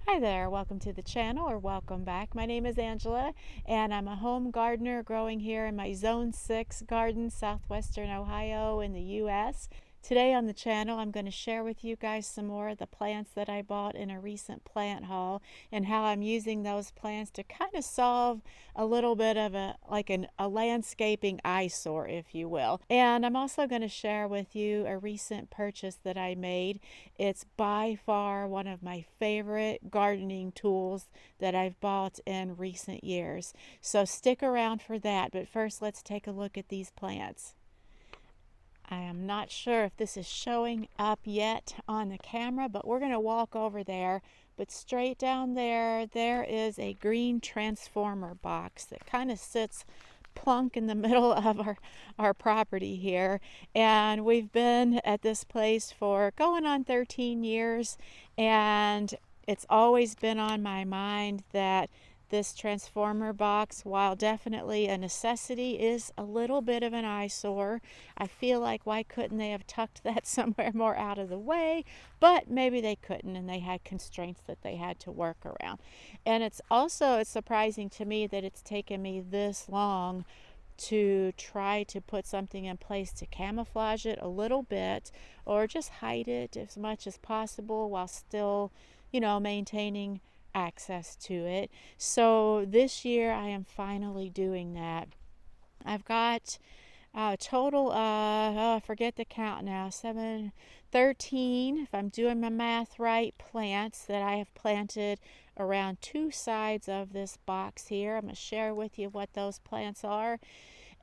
Hi there, welcome to the channel or welcome back. My name is Angela and I'm a home gardener growing here in my Zone 6 garden, southwestern Ohio in the US. Today on the channel I'm going to share with you guys some more of the plants that I bought in a recent plant haul and how I'm using those plants to kind of solve a little bit of a landscaping eyesore, if you will. And I'm also going to share with you a recent purchase that I made. It's by far one of my favorite gardening tools that I've bought in recent years. So stick around for that, but first let's take a look at these plants. I am not sure if this is showing up yet on the camera, but we're going to walk over there. But straight down there, there is a green transformer box that kind of sits plunk in the middle of our property here. And we've been at this place for going on 13 years. And it's always been on my mind that this transformer box, while definitely a necessity, is a little bit of an eyesore. I feel like why couldn't they have tucked that somewhere more out of the way? But maybe they couldn't and they had constraints that they had to work around. And it's surprising to me that it's taken me this long to try to put something in place to camouflage it a little bit or just hide it as much as possible while still, maintaining access to it. So this year I am finally doing that. I've got a total of, I forget the count now, 13, if I'm doing my math right, plants that I have planted around two sides of this box here. I'm going to share with you what those plants are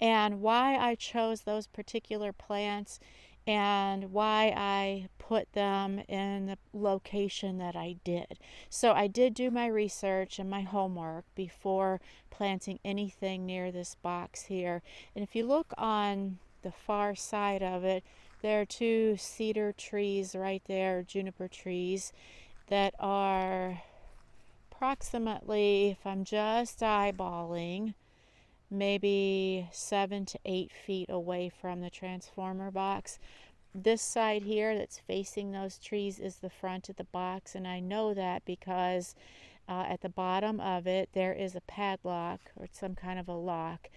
and why I chose those particular plants and why I put them in the location that I did. So I did do my research and my homework before planting anything near this box here. And if you look on the far side of it, there are two cedar trees right there, juniper trees, that are approximately, if I'm just eyeballing, maybe 7 to 8 feet away from the transformer box. This side here that's facing those trees is the front of the box, and I know that because at the bottom of it there is a padlock or some kind of a lock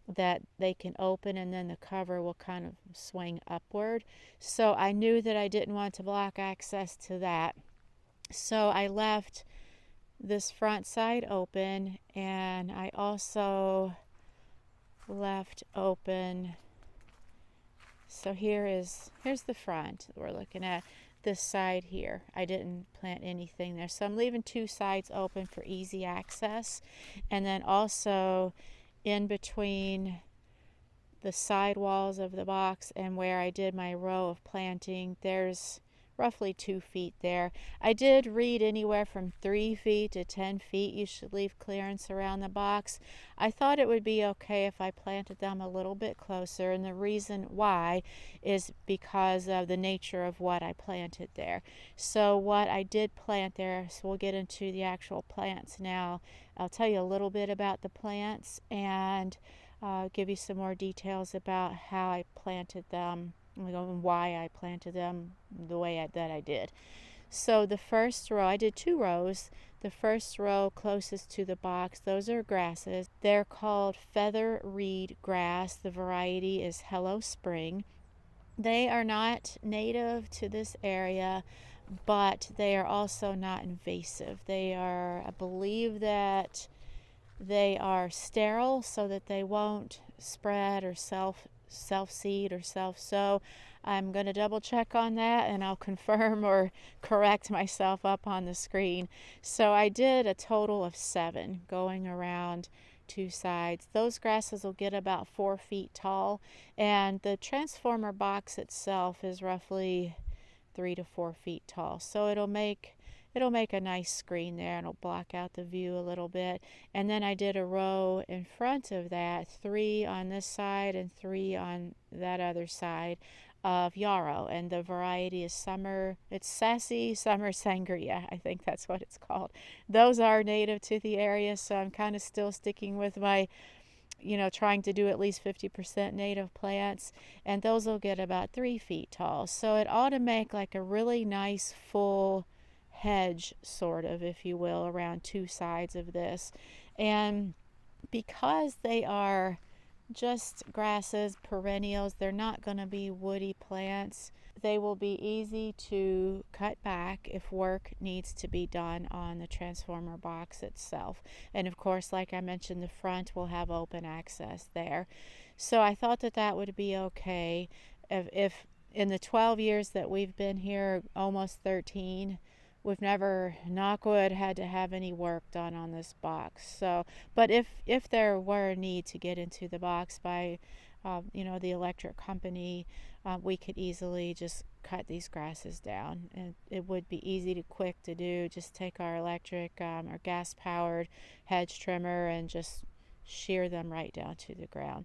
that they can open, and then the cover will kind of swing upward. So I knew that I didn't want to block access to that. So I left this front side open, and I also left open. So here's the front we're looking at. This side here, I didn't plant anything there, so I'm leaving two sides open for easy access. And then also in between the side walls of the box and where I did my row of planting, there's roughly 2 feet there. I did read anywhere from 3 feet to 10 feet you should leave clearance around the box. I thought it would be okay if I planted them a little bit closer, and the reason why is because of the nature of what I planted there. So what I did plant there, so we'll get into the actual plants now. I'll tell you a little bit about the plants and give you some more details about how I planted them and why I planted them the way that I did. So the first row, I did 2 rows. The first row closest to the box, those are grasses. They're called feather reed grass. The variety is Hello Spring. They are not native to this area, but they are also not invasive. I believe that they are sterile so that they won't spread or self-seed or self-sow. I'm going to double check on that and I'll confirm or correct myself up on the screen. So I did a total of 7 going around 2 sides. Those grasses will get about 4 feet tall, and the transformer box itself is roughly 3 to 4 feet tall. So it'll make a nice screen there, and it'll block out the view a little bit. And then I did a row in front of that, 3 on this side and 3 on that other side of Yarrow, and the variety is it's Sassy Summer Sangria. I think that's what it's called. Those are native to the area, so I'm kind of still sticking with my trying to do at least 50% native plants, and those will get about 3 feet tall. So it ought to make like a really nice full hedge, sort of, if you will, around two sides of this. And because they are just grasses, perennials, they're not going to be woody plants. They will be easy to cut back if work needs to be done on the transformer box itself. And of course, like I mentioned, the front will have open access there. So I thought that that would be okay. If in the 12 years that we've been here, almost 13, we've never, knock wood, had to have any work done on this box. So, but if there were a need to get into the box by, the electric company, we could easily just cut these grasses down, and it would be easy to quick to do. Just take our electric or gas-powered hedge trimmer and just shear them right down to the ground.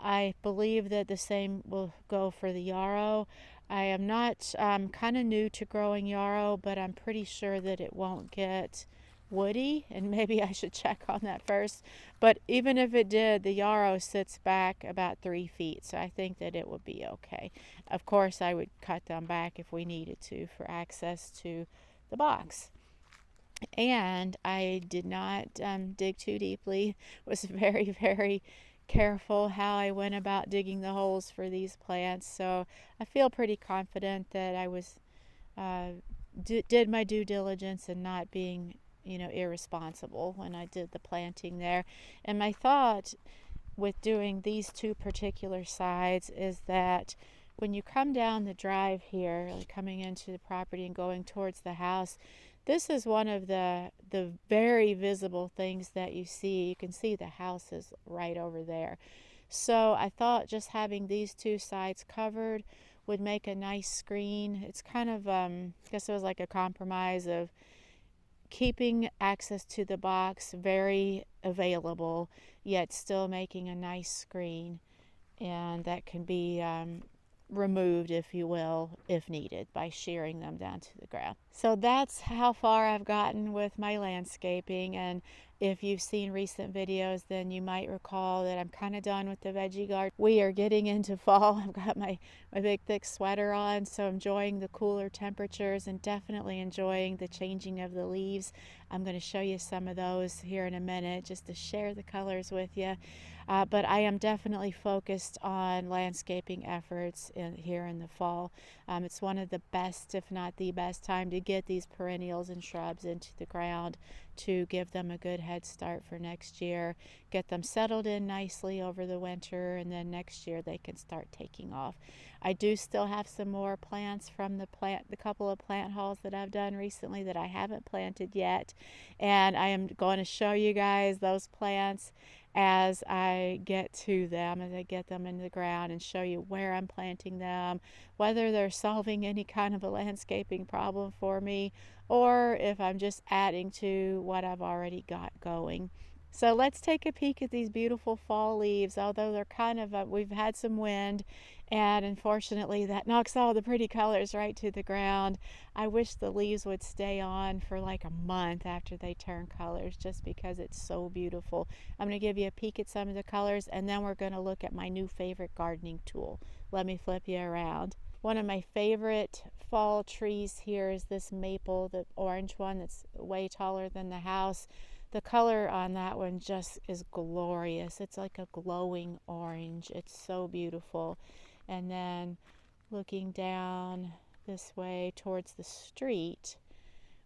I believe that the same will go for the yarrow. I am not kind of new to growing yarrow, but I'm pretty sure that it won't get woody, and maybe I should check on that first. But even if it did, the yarrow sits back about 3 feet, so I think that it would be okay. Of course, I would cut them back if we needed to for access to the box. And I did not dig too deeply. Was very, very careful how I went about digging the holes for these plants. So I feel pretty confident that I was did my due diligence and not being, irresponsible when I did the planting there. And my thought with doing these two particular sides is that when you come down the drive here, like coming into the property and going towards the house, this is one of the very visible things that you see. You can see the house is right over there. So I thought just having these two sides covered would make a nice screen. It's kind of, I guess it was like a compromise of keeping access to the box very available, yet still making a nice screen. And that can be removed, if you will, if needed, by shearing them down to the ground. So that's how far I've gotten with my landscaping. And if you've seen recent videos, then you might recall that I'm kind of done with the veggie garden. We are getting into fall. I've got my big thick sweater on, so enjoying the cooler temperatures and definitely enjoying the changing of the leaves. I'm going to show you some of those here in a minute just to share the colors with you. But I am definitely focused on landscaping efforts here in the fall. It's one of the best, if not the best, time to get these perennials and shrubs into the ground to give them a good head start for next year, get them settled in nicely over the winter, and then next year they can start taking off. I do still have some more plants from the couple of plant hauls that I've done recently that I haven't planted yet, and I am going to show you guys those plants as I get to them, as I get them into the ground, and show you where I'm planting them, whether they're solving any kind of a landscaping problem for me, or if I'm just adding to what I've already got going. So let's take a peek at these beautiful fall leaves. Although they're kind of, we've had some wind, and unfortunately that knocks all the pretty colors right to the ground. I wish the leaves would stay on for like a month after they turn colors, just because it's so beautiful. I'm going to give you a peek at some of the colors, and then we're going to look at my new favorite gardening tool. Let me flip you around. One of my favorite fall trees here is this maple, the orange one that's way taller than the house. The color on that one just is glorious. It's like a glowing orange. It's so beautiful. And then looking down this way towards the street,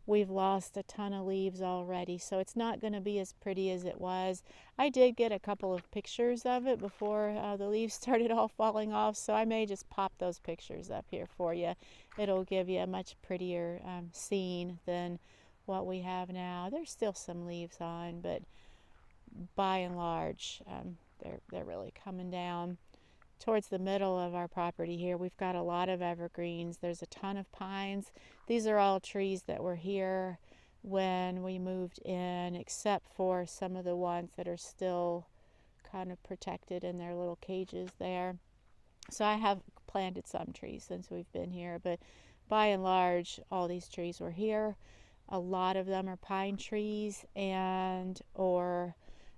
we've lost a ton of leaves already, so it's not going to be as pretty as it was. I did get a couple of pictures of it before the leaves started all falling off, so I may just pop those pictures up here for you. It'll give you a much prettier scene than what we have now. There's still some leaves on, but by and large, they're really coming down. Towards the middle of our property here, we've got a lot of evergreens. There's a ton of pines. These are all trees that were here when we moved in, except for some of the ones that are still kind of protected in their little cages there. So I have planted some trees since we've been here, but by and large, all these trees were here. A lot of them are pine trees and or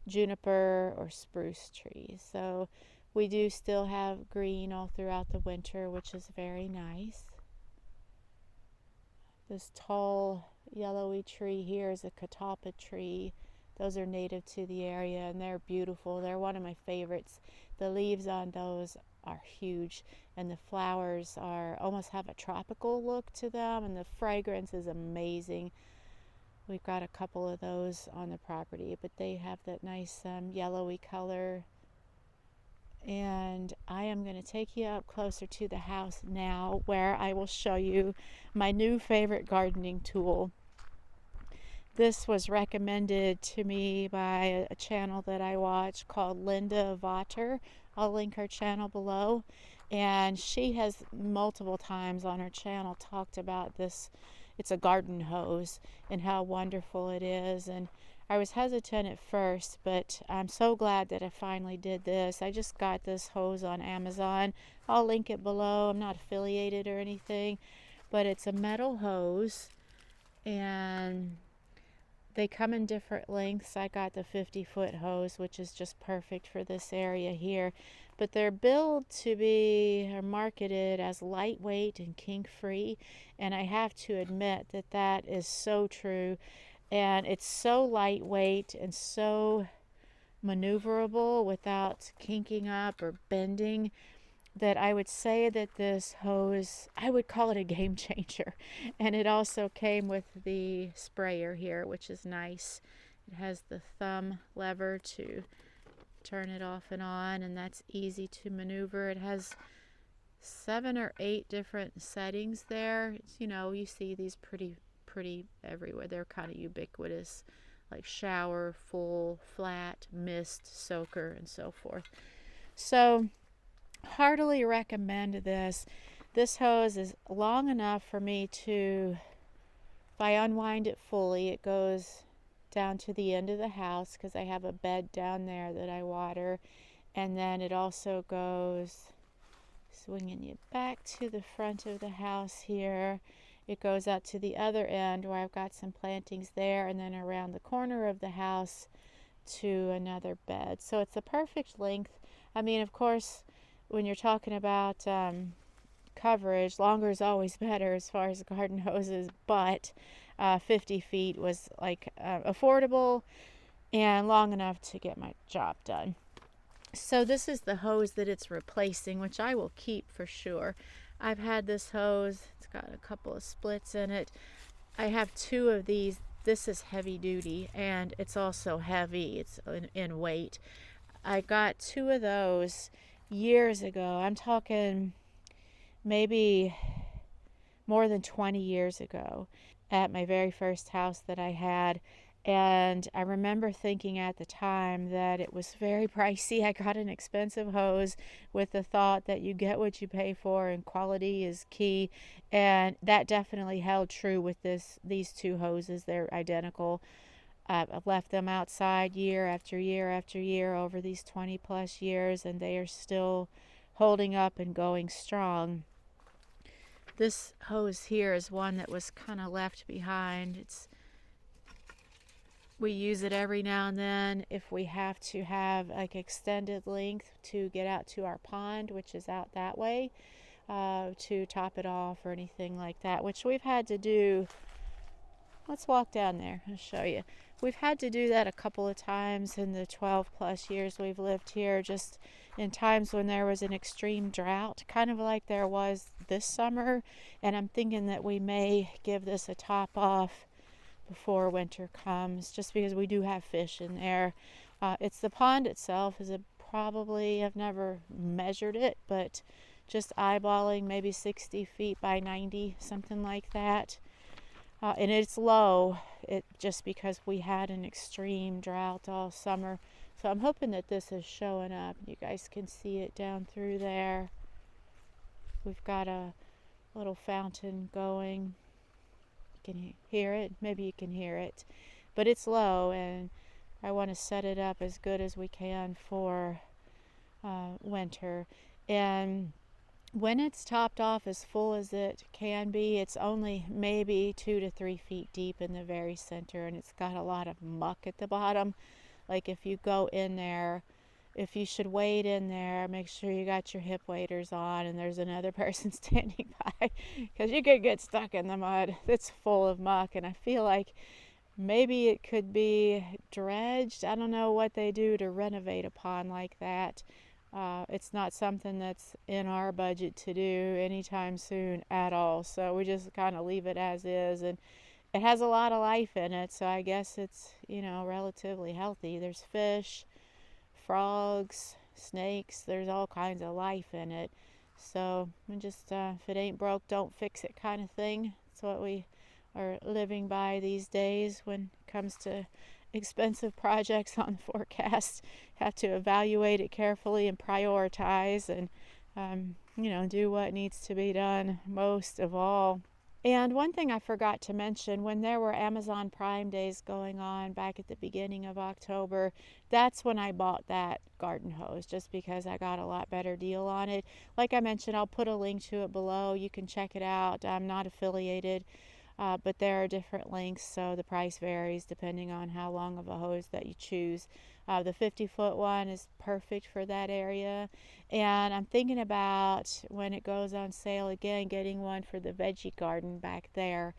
juniper or spruce trees. So we do still have green all throughout the winter, which is very nice. This tall yellowy tree here is a catalpa tree. Those are native to the area and they're beautiful. They're one of my favorites. The leaves on those are huge and the flowers are almost have a tropical look to them and the fragrance is amazing. We've got a couple of those on the property, but they have that nice yellowy color. And I am going to take you up closer to the house now where I will show you my new favorite gardening tool. This was recommended to me by a channel that I watch called Linda Vater. I'll link her channel below. And she has multiple times on her channel talked about this. It's a garden hose and how wonderful it is. And I was hesitant at first, but I'm so glad that I finally did this. I just got this hose on Amazon. I'll link it below. I'm not affiliated or anything, but it's a metal hose and they come in different lengths. I got the 50-foot hose, which is just perfect for this area here. But they're billed to be or marketed as lightweight and kink-free, and I have to admit that that is so true. And it's so lightweight and so maneuverable without kinking up or bending that I would say that this hose, I would call it a game changer. And it also came with the sprayer here, which is nice. It has the thumb lever to turn it off and on, and that's easy to maneuver. It has 7 or 8 different settings there. It's, you know, you see these pretty everywhere. They're kind of ubiquitous, like shower, full, flat, mist, soaker, and so forth. So heartily recommend this. This hose is long enough for me to, if I unwind it fully, it goes down to the end of the house because I have a bed down there that I water, and then it also goes, swinging you back to the front of the house here. It goes out to the other end where I've got some plantings there, and then around the corner of the house to another bed. So it's a perfect length. I mean, of course, when you're talking about coverage, longer is always better as far as garden hoses, but 50 feet was like affordable and long enough to get my job done. So this is the hose that it's replacing, which I will keep for sure. I've had this hose, it's got a couple of splits in it. I have 2 of these. This is heavy duty and it's also heavy, it's in weight. I got 2 of those years ago. I'm talking maybe more than 20 years ago at my very first house that I had. And I remember thinking at the time that it was very pricey. I got an expensive hose with the thought that you get what you pay for and quality is key. And that definitely held true with these 2 hoses. They're identical. I've left them outside year after year after year over these 20 plus years, and they are still holding up and going strong. This hose here is one that was kind of left behind. We use it every now and then if we have to have like extended length to get out to our pond, which is out that way, to top it off or anything like that, which we've had to do. Let's walk down there. I'll show you. We've had to do that a couple of times in the 12 plus years we've lived here, just in times when there was an extreme drought, kind of like there was this summer. And I'm thinking that we may give this a top off before winter comes, just because we do have fish in there. It's the pond itself is probably, I've never measured it, but just eyeballing maybe 60 feet by 90, something like that. And it's low, just because we had an extreme drought all summer. So I'm hoping that this is showing up. You guys can see it down through there. We've got a little fountain going. You can hear it. Maybe you can hear it. But it's low, and I want to set it up as good as we can for winter. And when it's topped off as full as it can be, it's only maybe 2 to 3 feet deep in the very center, and it's got a lot of muck at the bottom. Like if you go in there, if you should wade in there, make sure you got your hip waders on and there's another person standing by, because you could get stuck in the mud. It's full of muck, and I feel like maybe it could be dredged. I don't know what they do to renovate a pond like that. It's not something that's in our budget to do anytime soon at all. So we just kind of leave it as is. And it has a lot of life in it. So I guess it's, relatively healthy. There's fish, frogs, snakes. There's all kinds of life in it. So just, if it ain't broke, don't fix it kind of thing. That's what we are living by these days when it comes to expensive projects on the forecast. Have to evaluate it carefully and prioritize and do what needs to be done most of all. And one thing I forgot to mention, when there were Amazon Prime days going on back at the beginning of October, that's when I bought that garden hose, just because I got a lot better deal on it. Like I mentioned, I'll put a link to it below. You can check it out. I'm not affiliated. But there are different links, so the price varies depending on how long of a hose that you choose. The 50-foot one is perfect for that area, and I'm thinking about, when it goes on sale again, getting one for the veggie garden back there.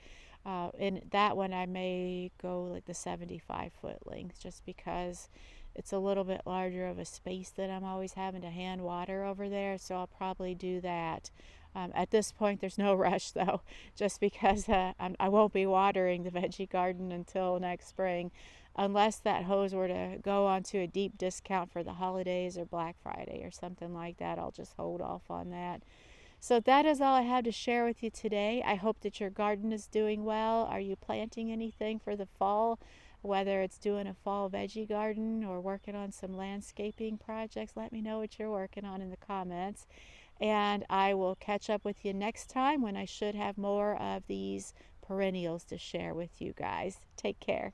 In that one I may go like the 75-foot length, just because it's a little bit larger of a space that I'm always having to hand water over there, so I'll probably do that. At this point, there's no rush though, just because I won't be watering the veggie garden until next spring, unless that hose were to go onto a deep discount for the holidays or Black Friday or something like that. I'll just hold off on that. So that is all I have to share with you today. I hope that your garden is doing well. Are you planting anything for the fall? Whether it's doing a fall veggie garden or working on some landscaping projects, let me know what you're working on in the comments. And I will catch up with you next time, when I should have more of these perennials to share with you guys. Take care.